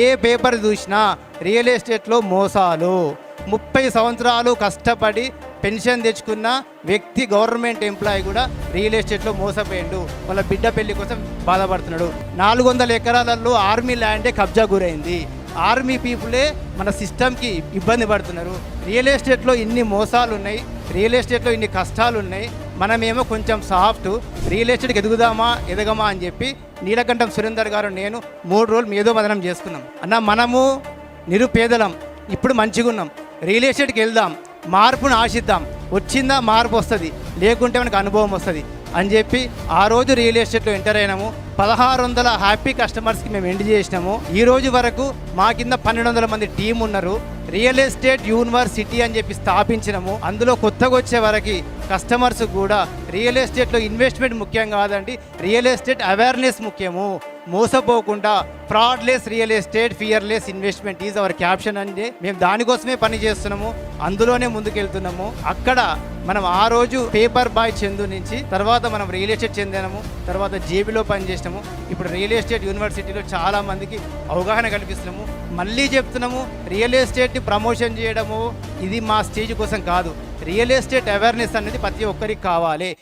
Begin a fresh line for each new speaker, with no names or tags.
ఏ paper చూసినా real ఎస్టేట్లో మోసాలు. 30 సంవత్సరాలు కష్టపడి పెన్షన్ తెచ్చుకున్న వ్యక్తి, గవర్నమెంట్ ఎంప్లాయీ కూడా రియల్ ఎస్టేట్లో మోసపోయిండు. వాళ్ళ బిడ్డ పెళ్లి కోసం బాధపడుతున్నాడు. 400 ఎకరాలలో ఆర్మీ ల్యాండే కబ్జా గురైంది. ఆర్మీ పీపులే మన సిస్టమ్కి ఇబ్బంది పడుతున్నారు. రియల్ ఎస్టేట్లో ఇన్ని మోసాలు ఉన్నాయి, రియల్ ఎస్టేట్లో ఇన్ని కష్టాలు ఉన్నాయి. మనమేమో కొంచెం సాఫ్ట్, రియల్ ఎస్టేట్కి ఎదగమా అని చెప్పి నీలకంఠం సురేందర్ గారు నేను 3 రోజులు మేధోమథనం చేసుకున్నాం. అన్న మనము నిరుపేదలం, ఇప్పుడు మంచిగా ఉన్నాం, రియల్ ఎస్టేట్కి వెళ్దాం, మార్పును ఆశిద్దాం, వచ్చిందా మార్పు వస్తుంది, లేకుంటే మనకు అనుభవం వస్తుంది అని చెప్పి ఆ రోజు రియల్ ఎస్టేట్లో ఎంటర్ అయినాము. 1600 హ్యాపీ కస్టమర్స్కి మేము ఎండ్ చేసినాము. ఈ రోజు వరకు మా కింద 1200 మంది టీం ఉన్నారు. రియల్ ఎస్టేట్ యూనివర్సిటీ అని చెప్పి స్థాపించినాము. అందులో కొత్తగా వచ్చే వరకు కస్టమర్స్ కూడా రియల్ ఎస్టేట్లో ఇన్వెస్ట్మెంట్ ముఖ్యం కాదండి, రియల్ ఎస్టేట్ అవేర్నెస్ ముఖ్యము. మోసపోకుండా fraudless real estate, fearless investment is our caption అండి. మేము దానికోసమే పని చేస్తున్నాము, అందులోనే ముందుకెళ్తున్నాము. అక్కడ మనం ఆ రోజు పేపర్ బాయ్ చందు నుంచి తర్వాత మనం రియల్ ఎస్టేట్ చెందాము, తర్వాత జేబీలో పనిచేసినాము. ఇప్పుడు రియల్ ఎస్టేట్ యూనివర్సిటీలో చాలా మందికి అవగాహన కల్పిస్తున్నాము. మళ్ళీ చెప్తున్నాము, రియల్ ఎస్టేట్ని ప్రమోషన్ చేయడము ఇది మా స్టేజ్ కోసం కాదు, రియల్ ఎస్టేట్ అవేర్నెస్ అనేది ప్రతి ఒక్కరికి కావాలి.